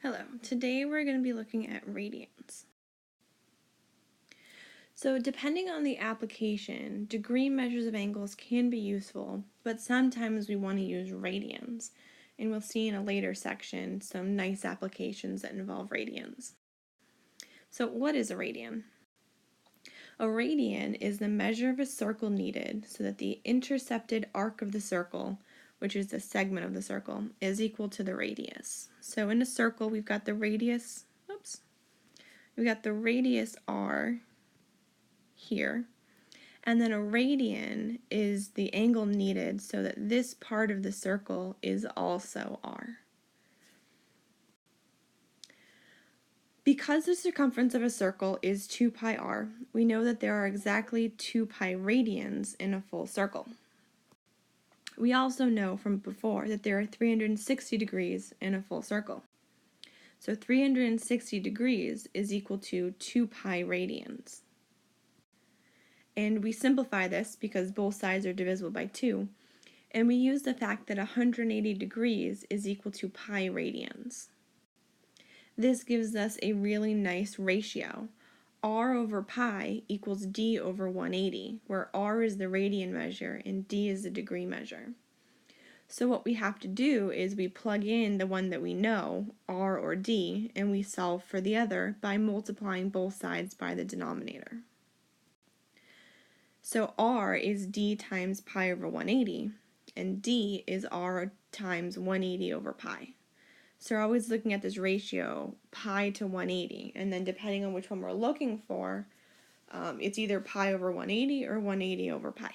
Hello, today we're going to be looking at radians. So depending on the application, degree measures of angles can be useful, but sometimes we want to use radians, and we'll see in a later section some nice applications that involve radians. So what is a radian? A radian is the measure of a circle needed so that the intercepted arc of the circle, which is the segment of the circle, is equal to the radius. So in a circle, we've got the radius, r here, and then a radian is the angle needed so that this part of the circle is also r. Because the circumference of a circle is 2 pi r, we know that there are exactly 2 pi radians in a full circle. We also know from before that there are 360 degrees in a full circle. So 360 degrees is equal to 2 pi radians. And we simplify this because both sides are divisible by 2, and we use the fact that 180 degrees is equal to pi radians. This gives us a really nice ratio. R over pi equals d over 180, where r is the radian measure and d is the degree measure. So what we have to do is we plug in the one that we know, r or d, and we solve for the other by multiplying both sides by the denominator. So r is d times pi over 180, and d is r times 180 over pi. So we're always looking at this ratio, pi to 180, and then depending on which one we're looking for, it's either pi over 180 or 180 over pi.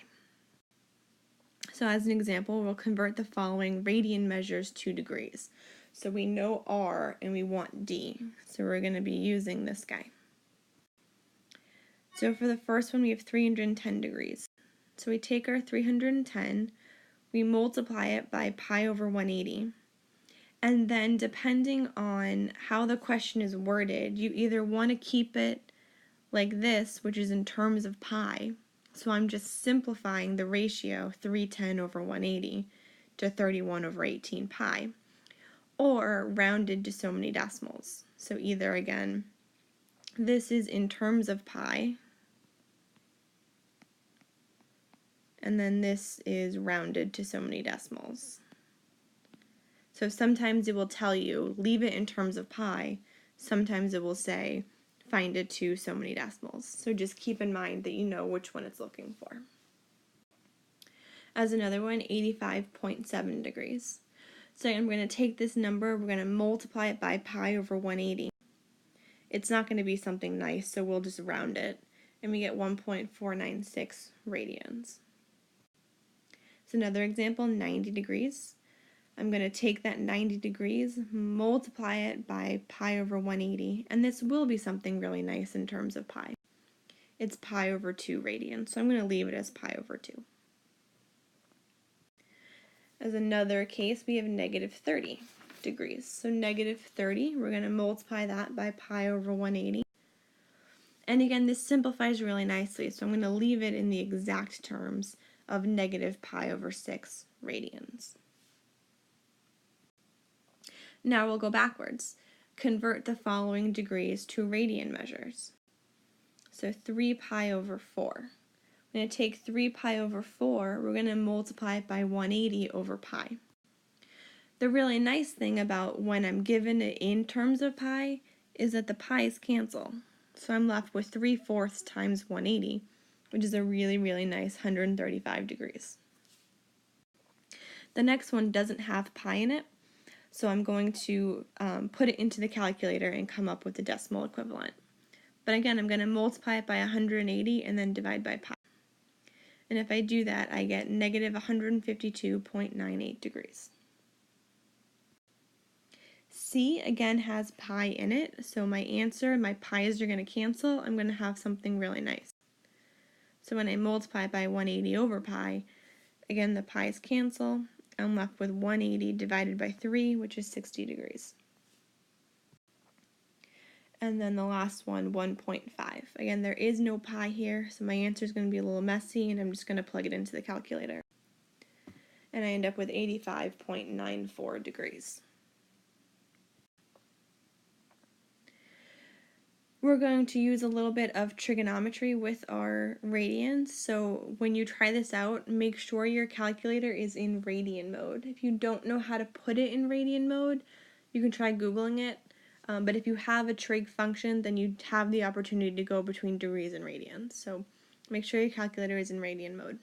So as an example, we'll convert the following radian measures to degrees. So we know r and we want d, so we're going to be using this guy. So for the first one, we have 310 degrees. So we take our 310, we multiply it by pi over 180, and then depending on how the question is worded, you either want to keep it like this, which is in terms of pi, so I'm just simplifying the ratio 310 over 180 to 31 over 18 pi, or rounded to so many decimals. So either, again, this is in terms of pi, and then this is rounded to so many decimals. So sometimes it will tell you, leave it in terms of pi. Sometimes it will say, find it to so many decimals. So just keep in mind that you know which one it's looking for. As another one, 85.7 degrees. So I'm going to take this number, we're going to multiply it by pi over 180. It's not going to be something nice, so we'll just round it, and we get 1.496 radians. So another example, 90 degrees. I'm going to take that 90 degrees, multiply it by pi over 180, and this will be something really nice in terms of pi. It's pi over 2 radians, so I'm going to leave it as pi over 2. As another case, we have negative 30 degrees. So negative 30, we're going to multiply that by pi over 180. And again, this simplifies really nicely, so I'm going to leave it in the exact terms of negative pi over 6 radians. Now we'll go backwards. Convert the following degrees to radian measures. So 3 pi over 4. I'm going to take 3 pi over 4, we're going to multiply it by 180 over pi. The really nice thing about when I'm given it in terms of pi is that the pi's cancel. So I'm left with 3/4 times 180, which is a really, really nice 135 degrees. The next one doesn't have pi in it, so I'm going to put it into the calculator and come up with the decimal equivalent. But again, I'm going to multiply it by 180 and then divide by pi. And if I do that, I get negative 152.98 degrees. C again has pi in it, so my answer, my pi's are going to cancel. I'm going to have something really nice. So when I multiply by 180 over pi, again the pi's cancel. I'm left with 180 divided by 3, which is 60 degrees. And then the last one, 1.5. Again, there is no pi here, so my answer is going to be a little messy, and I'm just going to plug it into the calculator. And I end up with 85.94 degrees. We're going to use a little bit of trigonometry with our radians. So when you try this out, make sure your calculator is in radian mode. If you don't know how to put it in radian mode, you can try Googling it. But if you have a trig function, then you have the opportunity to go between degrees and radians. So make sure your calculator is in radian mode.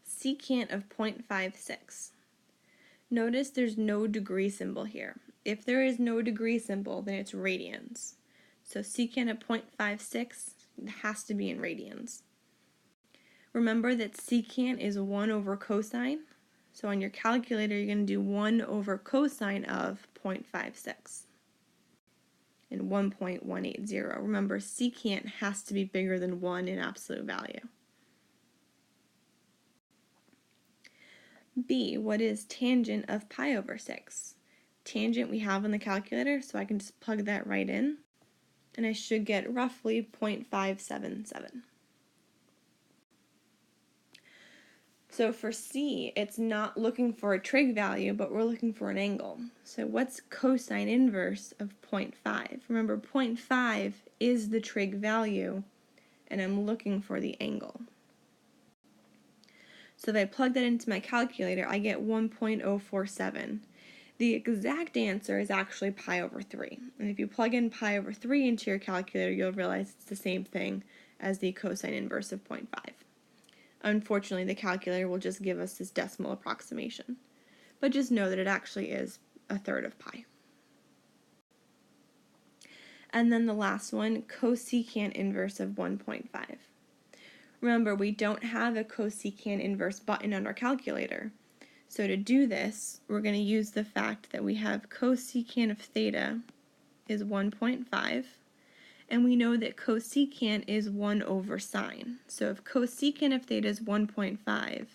Secant of 0.56. Notice there's no degree symbol here. If there is no degree symbol, then it's radians. So secant of 0.56 has to be in radians. Remember that secant is 1 over cosine. So on your calculator, you're going to do 1 over cosine of 0.56 and 1.180. Remember, secant has to be bigger than 1 in absolute value. B, what is tangent of pi over 6? Tangent we have on the calculator, so I can just plug that right in, and I should get roughly 0.577. So for C, it's not looking for a trig value, but we're looking for an angle. So what's cosine inverse of 0.5? Remember, 0.5 is the trig value, and I'm looking for the angle. So if I plug that into my calculator, I get 1.047. The exact answer is actually pi over 3. And if you plug in pi over 3 into your calculator, you'll realize it's the same thing as the cosine inverse of 0.5. Unfortunately, the calculator will just give us this decimal approximation. But just know that it actually is a third of pi. And then the last one, cosecant inverse of 1.5. Remember, we don't have a cosecant inverse button on our calculator. So to do this, we're going to use the fact that we have cosecant of theta is 1.5, and we know that cosecant is 1 over sine. So if cosecant of theta is 1.5,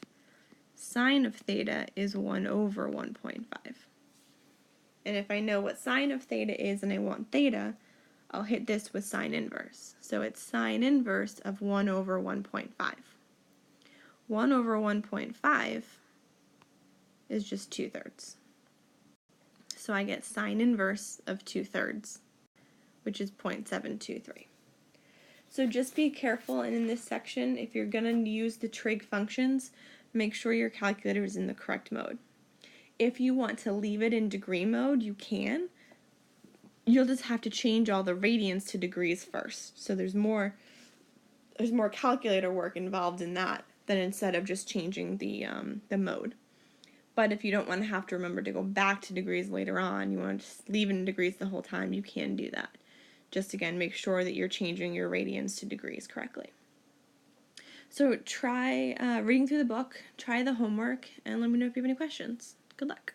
sine of theta is 1 over 1.5. And if I know what sine of theta is and I want theta, I'll hit this with sine inverse. So it's sine inverse of 1 over 1.5. 1 over 1.5 is just 2/3. So I get sine inverse of 2/3, which is 0.723. So just be careful, and in this section, if you're going to use the trig functions, make sure your calculator is in the correct mode. If you want to leave it in degree mode, you can. You'll just have to change all the radians to degrees first. So there's more calculator work involved in that than instead of just changing the mode. But if you don't want to have to remember to go back to degrees later on, you want to just leave it in degrees the whole time, you can do that. Just again, make sure that you're changing your radians to degrees correctly. So try reading through the book, try the homework, and let me know if you have any questions. Good luck.